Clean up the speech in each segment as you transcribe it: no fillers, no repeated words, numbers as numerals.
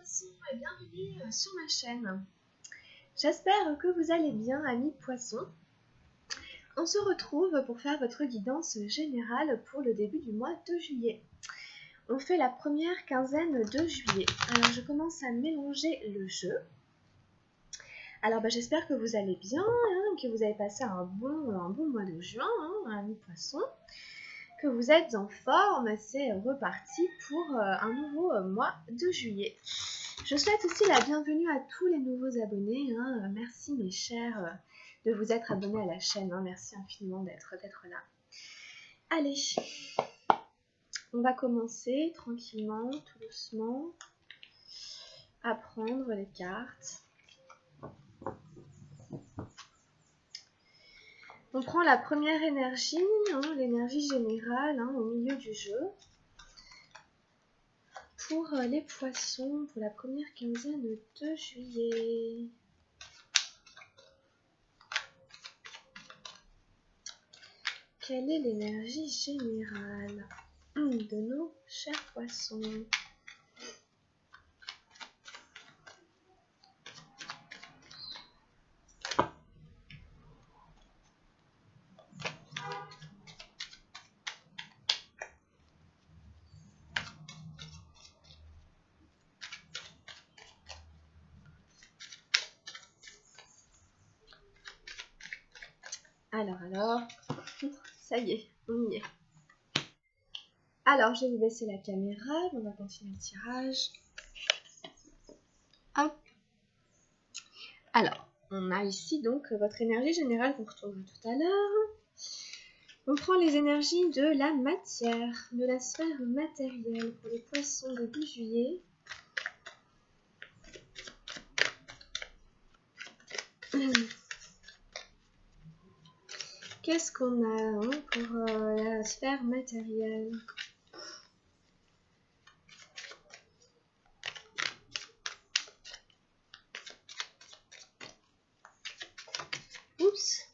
Poissons et bienvenue sur ma chaîne. J'espère que vous allez bien, amis poissons. On se retrouve pour faire votre guidance générale pour le début du mois de juillet. On fait la première quinzaine de juillet. Alors je commence à mélanger le jeu. Alors j'espère que vous allez bien, que vous avez passé un bon mois de juin, amis poissons. Que vous êtes en forme, c'est reparti pour un nouveau mois de juillet. Je souhaite aussi la bienvenue à tous les nouveaux abonnés. Merci mes chers de vous être abonnés à la chaîne. Merci infiniment d'être là. Allez, on va commencer tranquillement, tout doucement, à prendre les cartes. On prend la première énergie, l'énergie générale au milieu du jeu. Pour les poissons, pour la première quinzaine de juillet. Quelle est l'énergie générale de nos chers poissons? Alors, ça y est, on y est. Alors, je vais vous baisser la caméra, on va continuer le tirage. Hop. Alors, on a ici donc votre énergie générale qu'on retrouvera tout à l'heure. On prend les énergies de la matière, de la sphère matérielle pour les poissons début juillet. Qu'est-ce qu'on a pour la sphère matérielle? Oups.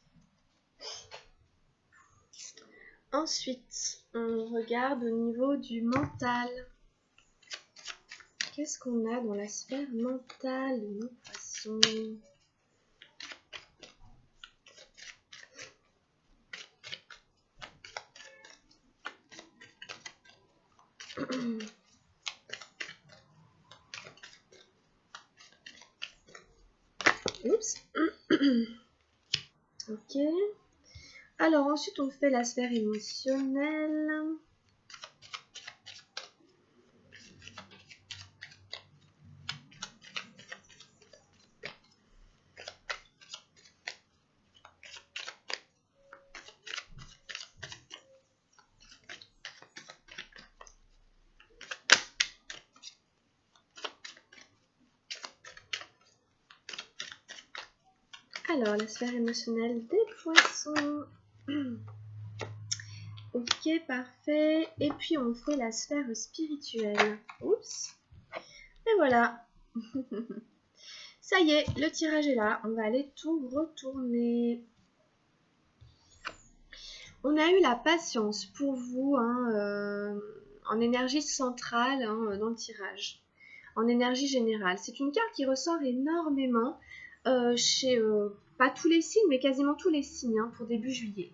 Ensuite, on regarde au niveau du mental. Qu'est-ce qu'on a dans la sphère mentale de nos poissons? Oups. Ok. Alors ensuite on fait la sphère émotionnelle. Alors la sphère émotionnelle des poissons. Ok, parfait. Et puis on fait la sphère spirituelle. Oups. Et voilà. Ça y est, le tirage est là. On va aller tout retourner. On a eu la patience pour vous en énergie centrale dans le tirage. En énergie générale. C'est une carte qui ressort énormément chez pas tous les signes, mais quasiment tous les signes pour début juillet.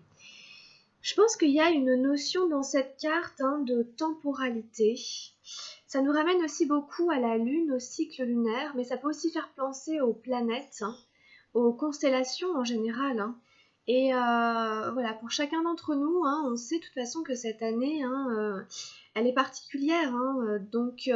Je pense qu'il y a une notion dans cette carte de temporalité. Ça nous ramène aussi beaucoup à la lune, au cycle lunaire, mais ça peut aussi faire penser aux planètes, aux constellations en général. Et voilà, pour chacun d'entre nous, on sait de toute façon que cette année, elle est particulière. Donc, il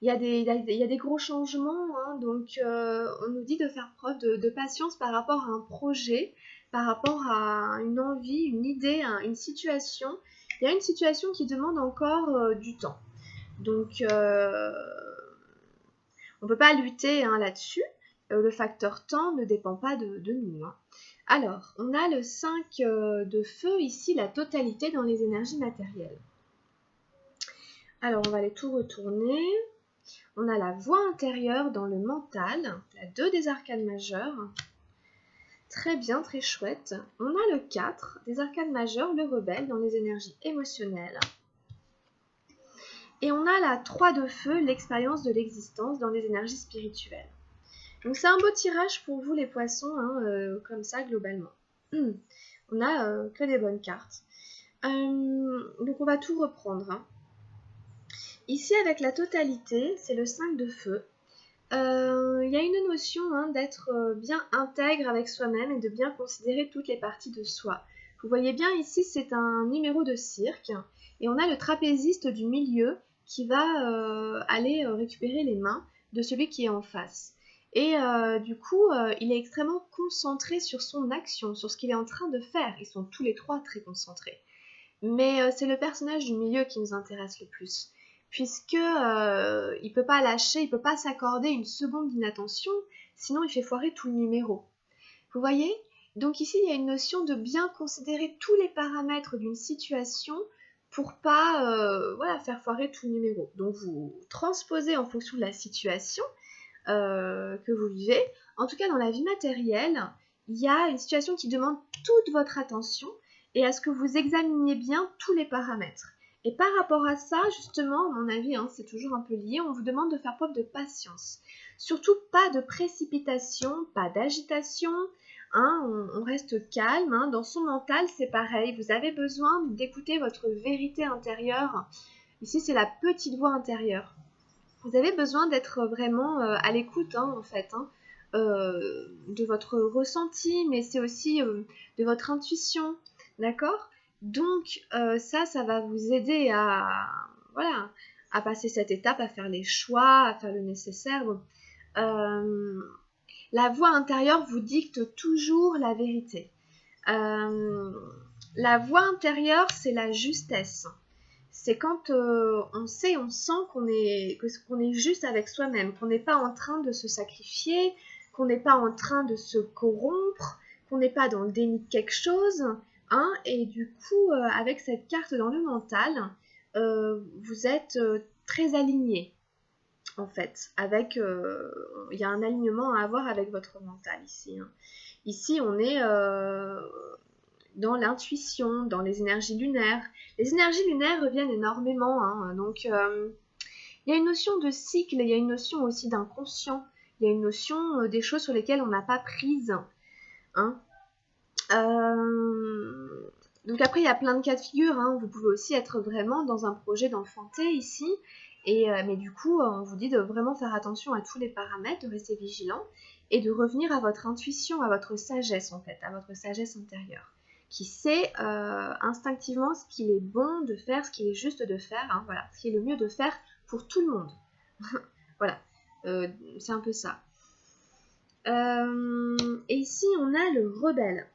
y a des gros changements. Donc, on nous dit de faire preuve de patience par rapport à un projet, par rapport à une envie, une idée, une situation. Il y a une situation qui demande encore du temps. Donc, on ne peut pas lutter là-dessus. Le facteur temps ne dépend pas de nous. Alors, on a le 5 de feu ici, la totalité dans les énergies matérielles. Alors, on va aller tout retourner. On a la voix intérieure dans le mental, la 2 des arcanes majeures. Très bien, très chouette. On a le 4 des arcanes majeures, le rebelle dans les énergies émotionnelles. Et on a la 3 de feu, l'expérience de l'existence dans les énergies spirituelles. Donc c'est un beau tirage pour vous les poissons, hein, comme ça globalement. On a que des bonnes cartes. Donc on va tout reprendre. Hein. Ici avec la totalité, c'est le 5 de feu. Il y a une notion hein, d'être bien intègre avec soi-même et de bien considérer toutes les parties de soi. Vous voyez bien ici c'est un numéro de cirque et on a le trapéziste du milieu qui va aller récupérer les mains de celui qui est en face. Et du coup il est extrêmement concentré sur son action, sur ce qu'il est en train de faire. Ils sont tous les trois très concentrés. Mais c'est le personnage du milieu qui nous intéresse le plus. Puisque il peut pas lâcher, il peut pas s'accorder une seconde d'inattention, sinon il fait foirer tout le numéro. Vous voyez? Donc ici il y a une notion de bien considérer tous les paramètres d'une situation pour pas voilà, faire foirer tout le numéro. Donc vous transposez en fonction de la situation que vous vivez. En tout cas dans la vie matérielle, il y a une situation qui demande toute votre attention et à ce que vous examiniez bien tous les paramètres. Et par rapport à ça, justement, à mon avis, hein, c'est toujours un peu lié, on vous demande de faire preuve de patience. Surtout pas de précipitation, pas d'agitation, hein, on reste calme. Hein. Dans son mental, c'est pareil, vous avez besoin d'écouter votre vérité intérieure. Ici, c'est la petite voix intérieure. Vous avez besoin d'être vraiment à l'écoute, hein, en fait, hein, de votre ressenti, mais c'est aussi de votre intuition, d'accord? Donc ça va vous aider voilà, à passer cette étape, à faire les choix, à faire le nécessaire. Bon. La voix intérieure vous dicte toujours la vérité. La voix intérieure, c'est la justesse. C'est quand on sait, on sent qu'on est juste avec soi-même, qu'on n'est pas en train de se sacrifier, qu'on n'est pas en train de se corrompre, qu'on n'est pas dans le déni de quelque chose. Hein, et du coup, avec cette carte dans le mental, vous êtes très aligné, en fait. Il y a un alignement à avoir avec votre mental ici. Hein. Ici, on est dans l'intuition, dans les énergies lunaires. Les énergies lunaires reviennent énormément. Hein, donc, il y a une notion de cycle, il y a une notion aussi d'inconscient. Il y a une notion des choses sur lesquelles on n'a pas prise. Hein. Donc après, il y a plein de cas de figure. Hein. Vous pouvez aussi être vraiment dans un projet d'enfanter ici. Mais du coup, on vous dit de vraiment faire attention à tous les paramètres, de rester vigilant et de revenir à votre intuition, à votre sagesse en fait, à votre sagesse intérieure, qui sait instinctivement ce qu'il est bon de faire, ce qu'il est juste de faire, hein, voilà, ce qui est le mieux de faire pour tout le monde. Voilà, c'est un peu ça. Et ici, on a le rebelle.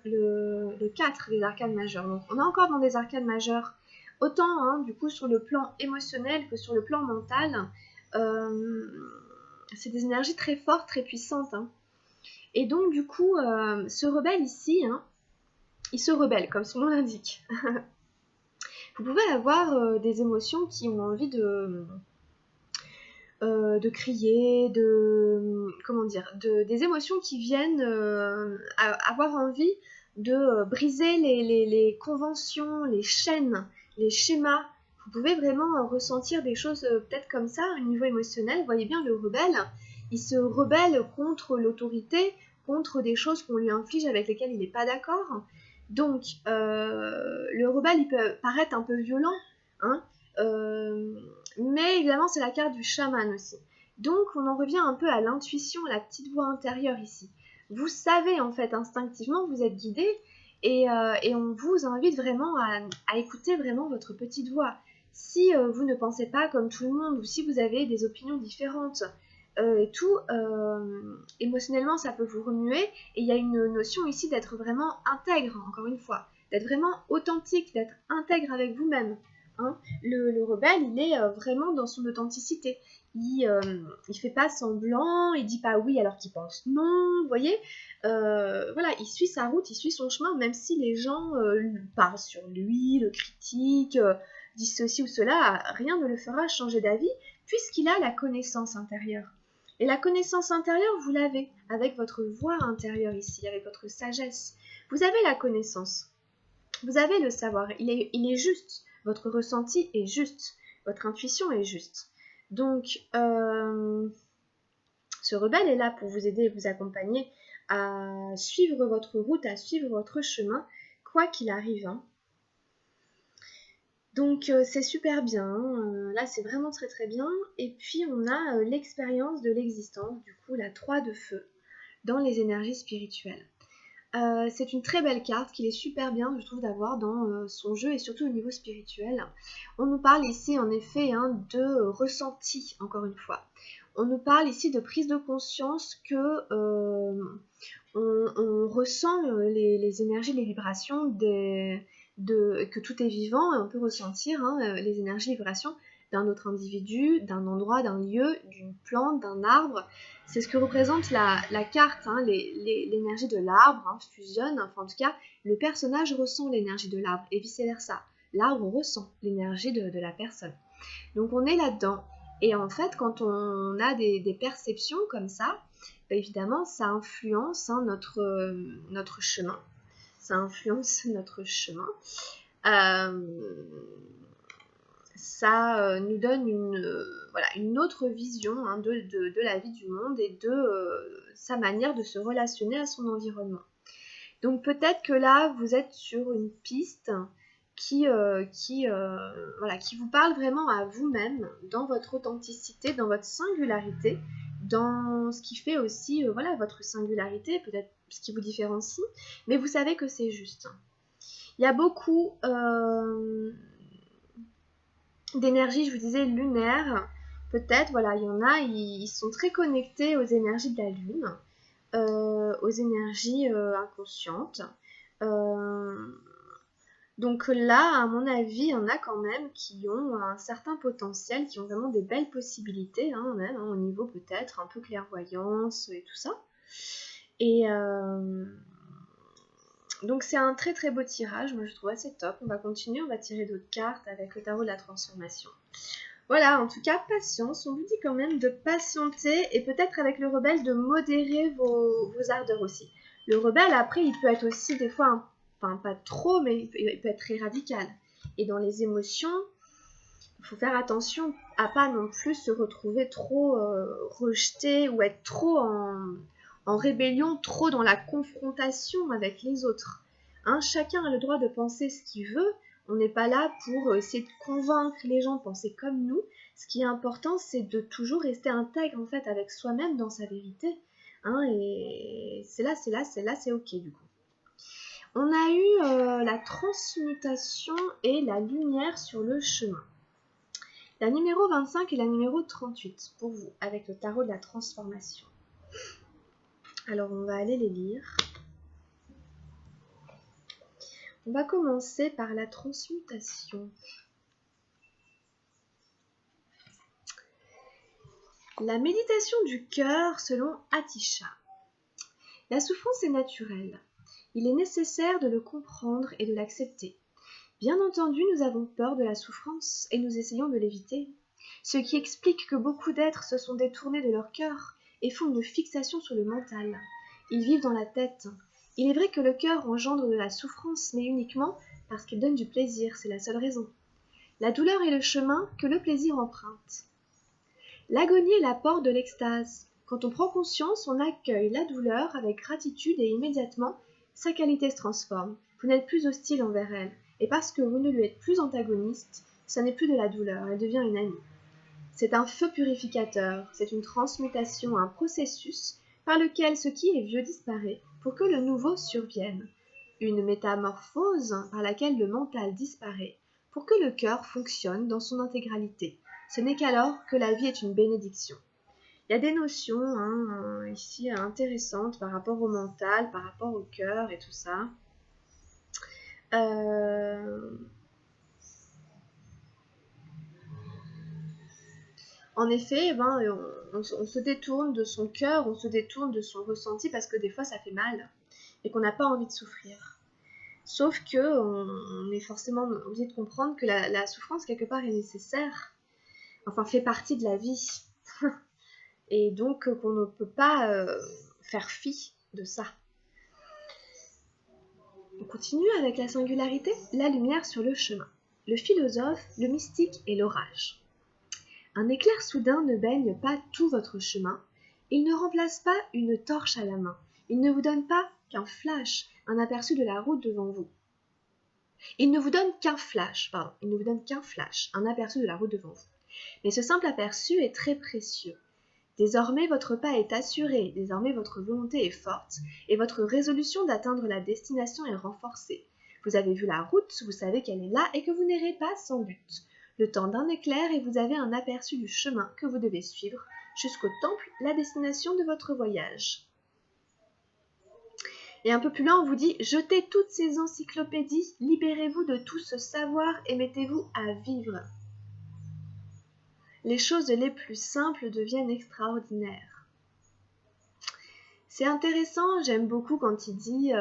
Le 4 des arcanes majeures. Donc on est encore dans des arcanes majeures, autant hein, du coup sur le plan émotionnel que sur le plan mental. C'est des énergies très fortes, très puissantes. Hein. Et donc du coup, ce rebelle ici, hein, il se rebelle, comme son nom l'indique. Vous pouvez avoir des émotions qui ont envie de crier, comment dire, des émotions qui viennent avoir envie de briser les conventions, les chaînes, les schémas. Vous pouvez vraiment ressentir des choses peut-être comme ça au niveau émotionnel. Vous voyez bien le rebelle, il se rebelle contre l'autorité, contre des choses qu'on lui inflige avec lesquelles il n'est pas d'accord. Donc, le rebelle, il peut paraître un peu violent, hein, mais évidemment, c'est la carte du chaman aussi. Donc, on en revient un peu à l'intuition, à la petite voix intérieure ici. Vous savez, en fait, instinctivement, vous êtes guidé et on vous invite vraiment à écouter vraiment votre petite voix. Si vous ne pensez pas comme tout le monde ou si vous avez des opinions différentes et tout, émotionnellement, ça peut vous remuer. Et il y a une notion ici d'être vraiment intègre, encore une fois, d'être vraiment authentique, d'être intègre avec vous-même. Hein. Le rebelle, il est vraiment dans son authenticité. Il fait pas semblant, il dit pas oui alors qu'il pense non, vous voyez. Voilà, il suit sa route, il suit son chemin, même si les gens parlent sur lui, le critiquent, disent ceci ou cela, rien ne le fera changer d'avis, puisqu'il a la connaissance intérieure. Et la connaissance intérieure, vous l'avez avec votre voix intérieure ici, avec votre sagesse. Vous avez la connaissance, vous avez le savoir, il est juste. Votre ressenti est juste. Votre intuition est juste. Donc, ce rebelle est là pour vous aider et vous accompagner à suivre votre route, à suivre votre chemin, quoi qu'il arrive. Hein. Donc c'est super bien, là c'est vraiment très très bien. Et puis on a l'expérience de l'existence, du coup la 3 de feu, dans les énergies spirituelles. C'est une très belle carte qu'il est super bien, je trouve, d'avoir dans son jeu et surtout au niveau spirituel. On nous parle ici en effet hein, de ressenti, encore une fois. On nous parle ici de prise de conscience que on ressent les énergies, les vibrations que tout est vivant et on peut ressentir hein, les énergies, les vibrations d'un autre individu, d'un endroit, d'un lieu, d'une plante, d'un arbre. C'est ce que représente la carte, hein, l'énergie de l'arbre hein, fusionne, enfin en tout cas le personnage ressent l'énergie de l'arbre et vice versa. L'arbre ressent l'énergie de la personne. Donc on est là-dedans. Et en fait, quand on a des perceptions comme ça, bah évidemment, ça influence hein, notre chemin. Ça influence notre chemin. Ça nous donne une autre vision hein, de la vie du monde et de sa manière de se relationner à son environnement. Donc peut-être que là, vous êtes sur une piste qui vous parle vraiment à vous-même, dans votre authenticité, dans votre singularité, dans ce qui fait aussi votre singularité, peut-être ce qui vous différencie, mais vous savez que c'est juste. Il y a beaucoup d'énergie, je vous disais, lunaire. Peut-être, voilà, il y en a, ils sont très connectés aux énergies de la Lune, aux énergies inconscientes. Donc là, à mon avis, il y en a quand même qui ont un certain potentiel, qui ont vraiment des belles possibilités, hein, même hein, au niveau peut-être un peu clairvoyance et tout ça. Et donc c'est un très très beau tirage, moi je trouve assez top. On va continuer, on va tirer d'autres cartes avec le tarot de la transformation. Voilà, en tout cas, patience. On vous dit quand même de patienter et peut-être avec le rebelle de modérer vos ardeurs aussi. Le rebelle, après, il peut être aussi des fois, enfin pas trop, mais il peut être très radical. Et dans les émotions, il faut faire attention à pas non plus se retrouver trop rejeté ou être trop en rébellion, trop dans la confrontation avec les autres. Hein, chacun a le droit de penser ce qu'il veut. On n'est pas là pour essayer de convaincre les gens de penser comme nous. Ce qui est important, c'est de toujours rester intègre en fait avec soi-même dans sa vérité. Hein, et c'est là, c'est ok du coup. On a eu la transmutation et la lumière sur le chemin. La numéro 25 et la numéro 38 pour vous, avec le tarot de la transformation. Alors on va aller les lire. On va commencer par la transmutation. La méditation du cœur selon Atisha. La souffrance est naturelle. Il est nécessaire de le comprendre et de l'accepter. Bien entendu, nous avons peur de la souffrance et nous essayons de l'éviter. Ce qui explique que beaucoup d'êtres se sont détournés de leur cœur et font une fixation sur le mental. Ils vivent dans la tête. Il est vrai que le cœur engendre de la souffrance, mais uniquement parce qu'il donne du plaisir, c'est la seule raison. La douleur est le chemin que le plaisir emprunte. L'agonie est la porte de l'extase. Quand on prend conscience, on accueille la douleur avec gratitude et immédiatement, sa qualité se transforme. Vous n'êtes plus hostile envers elle. Et parce que vous ne lui êtes plus antagoniste, ça n'est plus de la douleur, elle devient une amie. C'est un feu purificateur, c'est une transmutation, un processus par lequel ce qui est vieux disparaît pour que le nouveau survienne. Une métamorphose par laquelle le mental disparaît pour que le cœur fonctionne dans son intégralité. Ce n'est qu'alors que la vie est une bénédiction. Il y a des notions ici intéressantes par rapport au mental, par rapport au cœur et tout ça. En effet, on se détourne de son cœur, on se détourne de son ressenti parce que des fois ça fait mal et qu'on n'a pas envie de souffrir. Sauf que on est forcément obligé de comprendre que la souffrance quelque part est nécessaire, enfin fait partie de la vie. Et donc qu'on ne peut pas faire fi de ça. On continue avec la singularité, la lumière sur le chemin. le philosophe, le mystique et l'orage. Un éclair soudain ne baigne pas tout votre chemin, il ne remplace pas une torche à la main, il ne vous donne pas qu'un flash, un aperçu de la route devant vous. Il ne vous donne qu'un flash, un aperçu de la route devant vous. Mais ce simple aperçu est très précieux. Désormais, votre pas est assuré, désormais votre volonté est forte, et votre résolution d'atteindre la destination est renforcée. Vous avez vu la route, vous savez qu'elle est là et que vous n'irez pas sans but. Le temps d'un éclair et vous avez un aperçu du chemin que vous devez suivre jusqu'au temple, la destination de votre voyage. Et un peu plus loin, on vous dit « Jetez toutes ces encyclopédies, libérez-vous de tout ce savoir et mettez-vous à vivre. » Les choses les plus simples deviennent extraordinaires. C'est intéressant, j'aime beaucoup quand il dit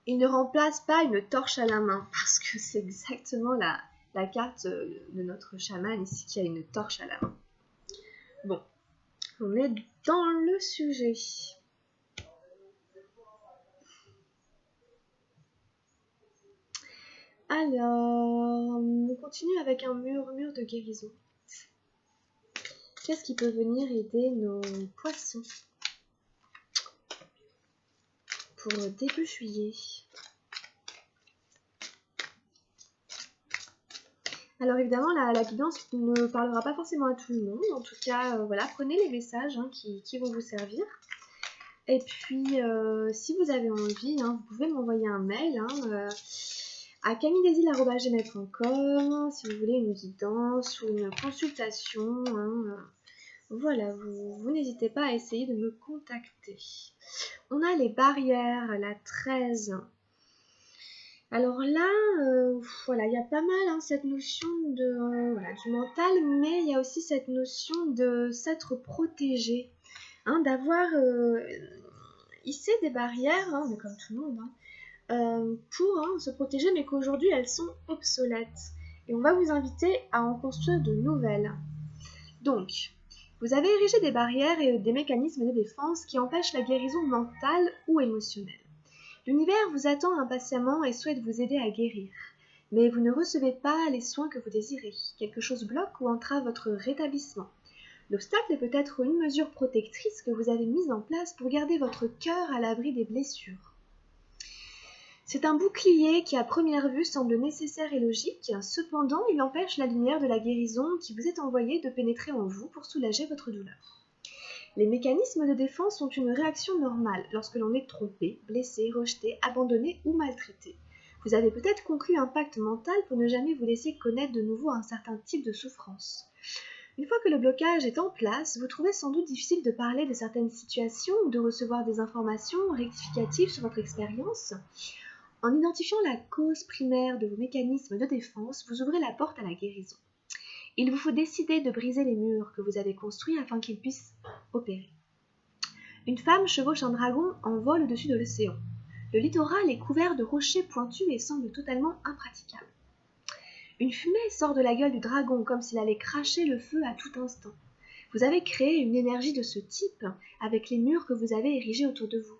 il ne remplace pas une torche à la main, parce que c'est exactement la carte de notre chaman ici qui a une torche à la main. Bon, on est dans le sujet. Alors, on continue avec un murmure de guérison. Qu'est-ce qui peut venir aider nos poissons pour début juillet? Alors évidemment, la guidance ne parlera pas forcément à tout le monde. En tout cas, voilà, prenez les messages qui vont vous servir. Et puis, si vous avez envie, vous pouvez m'envoyer un mail à camilledesil@gmail.com si vous voulez une guidance ou une consultation. Voilà, vous n'hésitez pas à essayer de me contacter. On a les barrières, la 13. Alors là, voilà, il y a pas mal cette notion de, du mental, mais il y a aussi cette notion de s'être protégé, d'avoir hissé des barrières, mais comme tout le monde, pour se protéger, mais qu'aujourd'hui elles sont obsolètes. Et on va vous inviter à en construire de nouvelles. Donc, vous avez érigé des barrières et des mécanismes de défense qui empêchent la guérison mentale ou émotionnelle. L'univers vous attend impatiemment et souhaite vous aider à guérir. Mais vous ne recevez pas les soins que vous désirez. Quelque chose bloque ou entrave votre rétablissement. L'obstacle est peut-être une mesure protectrice que vous avez mise en place pour garder votre cœur à l'abri des blessures. C'est un bouclier qui à première vue semble nécessaire et logique, cependant il empêche la lumière de la guérison qui vous est envoyée de pénétrer en vous pour soulager votre douleur. Les mécanismes de défense sont une réaction normale lorsque l'on est trompé, blessé, rejeté, abandonné ou maltraité. Vous avez peut-être conclu un pacte mental pour ne jamais vous laisser connaître de nouveau un certain type de souffrance. Une fois que le blocage est en place, vous trouvez sans doute difficile de parler de certaines situations ou de recevoir des informations rectificatives sur votre expérience. En identifiant la cause primaire de vos mécanismes de défense, vous ouvrez la porte à la guérison. Il vous faut décider de briser les murs que vous avez construits afin qu'ils puissent opérer. Une femme chevauche un dragon en vol au-dessus de l'océan. Le littoral est couvert de rochers pointus et semble totalement impraticable. Une fumée sort de la gueule du dragon comme s'il allait cracher le feu à tout instant. Vous avez créé une énergie de ce type avec les murs que vous avez érigés autour de vous.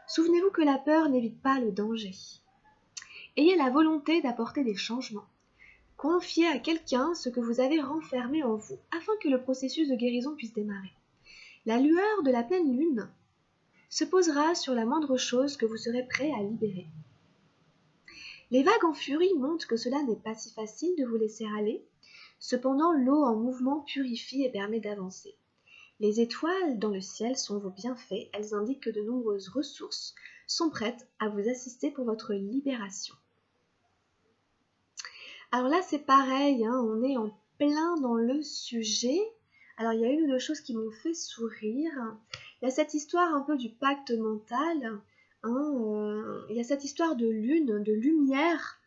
Souvenez-vous que la peur n'évite pas le danger. Ayez la volonté d'apporter des changements. Confiez à quelqu'un ce que vous avez renfermé en vous afin que le processus de guérison puisse démarrer. La lueur de la pleine lune se posera sur la moindre chose que vous serez prêt à libérer. Les vagues en furie montrent que cela n'est pas si facile de vous laisser aller. Cependant, l'eau en mouvement purifie et permet d'avancer. Les étoiles dans le ciel sont vos bienfaits. Elles indiquent que de nombreuses ressources sont prêtes à vous assister pour votre libération. Alors là, c'est pareil, on est en plein dans le sujet. Alors, il y a une ou deux choses qui m'ont fait sourire. Il y a cette histoire un peu du pacte mental. Il y a cette histoire de lune, de lumière,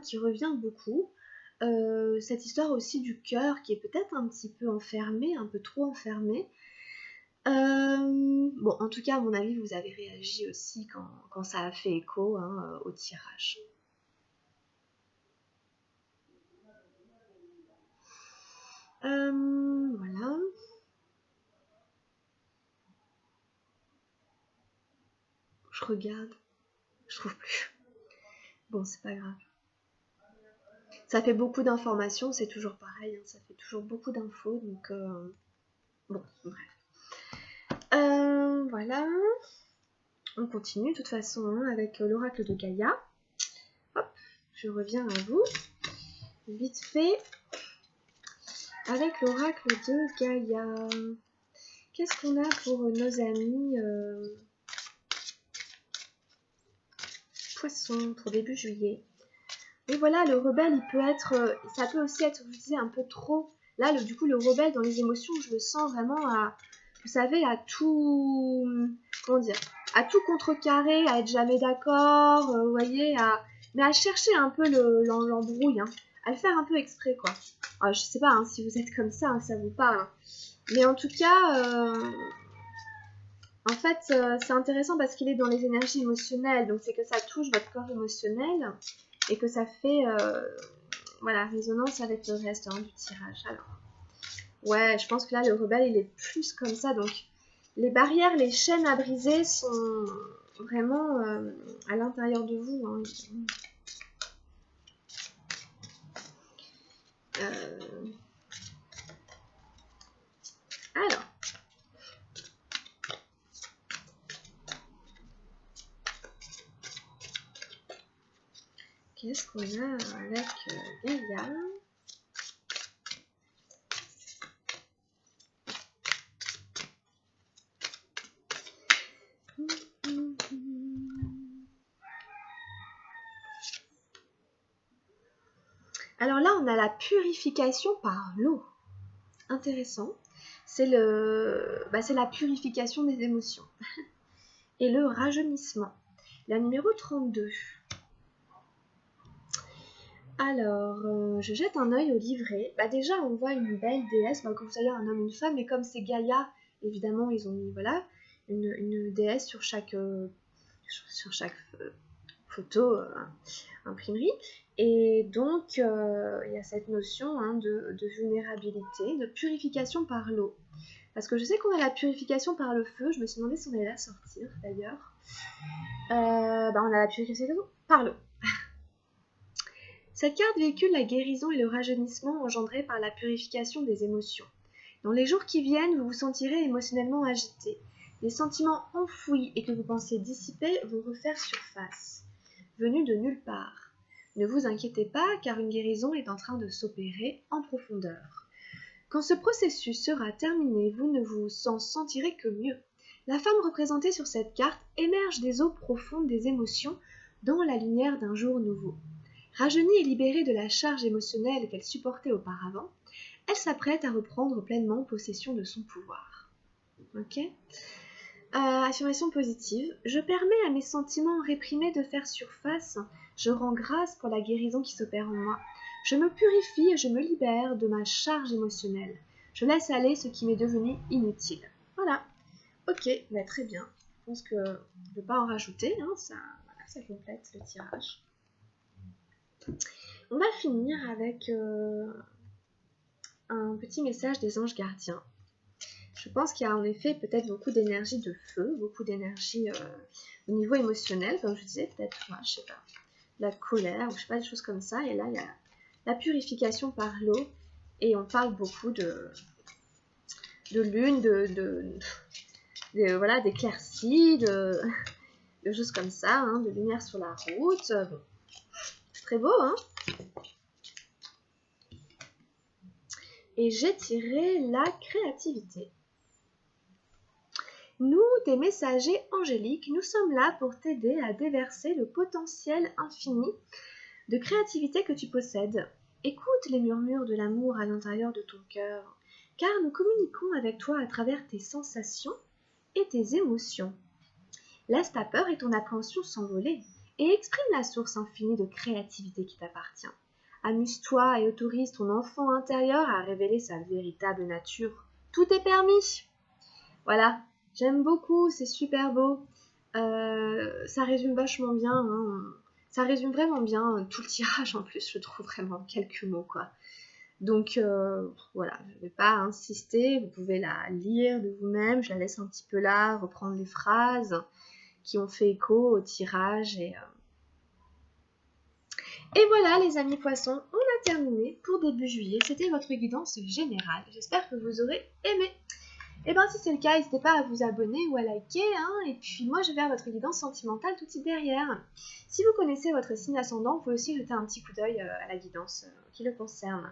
qui revient beaucoup. Cette histoire aussi du cœur qui est peut-être un petit peu enfermé, un peu trop enfermé. Bon, en tout cas, à mon avis, vous avez réagi aussi quand ça a fait écho au tirage. Voilà. Je regarde. Je trouve plus. Bon, c'est pas grave. Ça fait beaucoup d'informations, c'est toujours pareil, hein, ça fait toujours beaucoup d'infos, donc bon, bref. Voilà, on continue de toute façon hein, avec l'oracle de Gaïa. Hop, je reviens à vous, vite fait, avec l'oracle de Gaïa. Qu'est-ce qu'on a pour nos amis Poissons pour début juillet? Et voilà, le rebelle, il peut être, ça peut aussi être, je disais, un peu trop. Là, du coup, le rebelle dans les émotions, je le sens vraiment à, vous savez, à tout, comment dire, à tout contrecarrer, à être jamais d'accord, vous voyez, mais à chercher un peu l'embrouille, hein, à le faire un peu exprès, quoi. Alors, je sais pas hein, si vous êtes comme ça, hein, ça vous parle. Hein. Mais en tout cas, en fait, c'est intéressant parce qu'il est dans les énergies émotionnelles, donc c'est que ça touche votre corps émotionnel et que ça fait voilà, résonance avec le reste hein, du tirage. Alors, ouais, je pense que là, le rebelle, il est plus comme ça, donc les barrières, les chaînes à briser sont vraiment à l'intérieur de vous. Hein. Alors, qu'est-ce qu'on a avec Gaïa? Alors là, on a la purification par l'eau. Intéressant. C'est la purification des émotions. Et le rajeunissement. La numéro 32. Alors, je jette un œil au livret. Déjà, on voit une belle déesse, que vous savez, un homme, une femme, mais comme c'est Gaïa, évidemment, ils ont mis voilà, une déesse sur chaque photo imprimerie. Et donc, il y a cette notion hein, de vulnérabilité, de purification par l'eau. Parce que je sais qu'on a la purification par le feu, je me suis demandé si on allait la sortir d'ailleurs. On a la purification par l'eau. Cette carte véhicule la guérison et le rajeunissement engendrés par la purification des émotions. Dans les jours qui viennent, vous vous sentirez émotionnellement agité. Les sentiments enfouis et que vous pensiez dissiper vont refaire surface, venus de nulle part. Ne vous inquiétez pas, car une guérison est en train de s'opérer en profondeur. Quand ce processus sera terminé, vous ne vous en sentirez que mieux. La femme représentée sur cette carte émerge des eaux profondes des émotions dans la lumière d'un jour nouveau. Rajeunie et libérée de la charge émotionnelle qu'elle supportait auparavant, elle s'apprête à reprendre pleinement possession de son pouvoir. Ok ? Affirmation positive. Je permets à mes sentiments réprimés de faire surface. Je rends grâce pour la guérison qui s'opère en moi. Je me purifie et je me libère de ma charge émotionnelle. Je laisse aller ce qui m'est devenu inutile. Voilà. Ok, très bien. Je pense que je ne vais pas en rajouter. Hein, ça complète le tirage. On va finir avec un petit message des anges gardiens. Je pense qu'il y a en effet peut-être beaucoup d'énergie de feu, beaucoup d'énergie au niveau émotionnel, comme je disais, peut-être, je sais pas, la colère, ou je sais pas, des choses comme ça. Et là, il y a la purification par l'eau, et on parle beaucoup de lune, voilà, d'éclaircies, de choses comme ça, hein, de lumière sur la route. Bon. C'est très beau, hein? Et j'ai tiré la créativité. Nous, tes messagers angéliques, nous sommes là pour t'aider à déverser le potentiel infini de créativité que tu possèdes. Écoute les murmures de l'amour à l'intérieur de ton cœur, car nous communiquons avec toi à travers tes sensations et tes émotions. Laisse ta peur et ton appréhension s'envoler et exprime la source infinie de créativité qui t'appartient. Amuse-toi et autorise ton enfant intérieur à révéler sa véritable nature. Tout est permis. Voilà. J'aime beaucoup, c'est super beau. Ça résume vachement bien. Hein. Ça résume vraiment bien tout le tirage en plus, je trouve vraiment quelques mots quoi. Donc voilà, je ne vais pas insister, vous pouvez la lire de vous-même, je la laisse un petit peu là, reprendre les phrases qui ont fait écho au tirage. Et voilà les amis poissons, on a terminé pour début juillet. C'était votre guidance générale. J'espère que vous aurez aimé. Et bien si c'est le cas, n'hésitez pas à vous abonner ou à liker. Et puis moi, je vais à votre guidance sentimentale tout de suite derrière. Si vous connaissez votre signe ascendant, vous pouvez aussi jeter un petit coup d'œil à la guidance qui le concerne.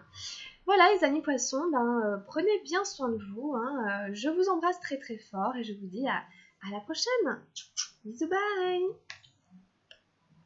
Voilà les amis poissons, prenez bien soin de vous. Je vous embrasse très très fort et je vous dis à la prochaine. Bisous, bye.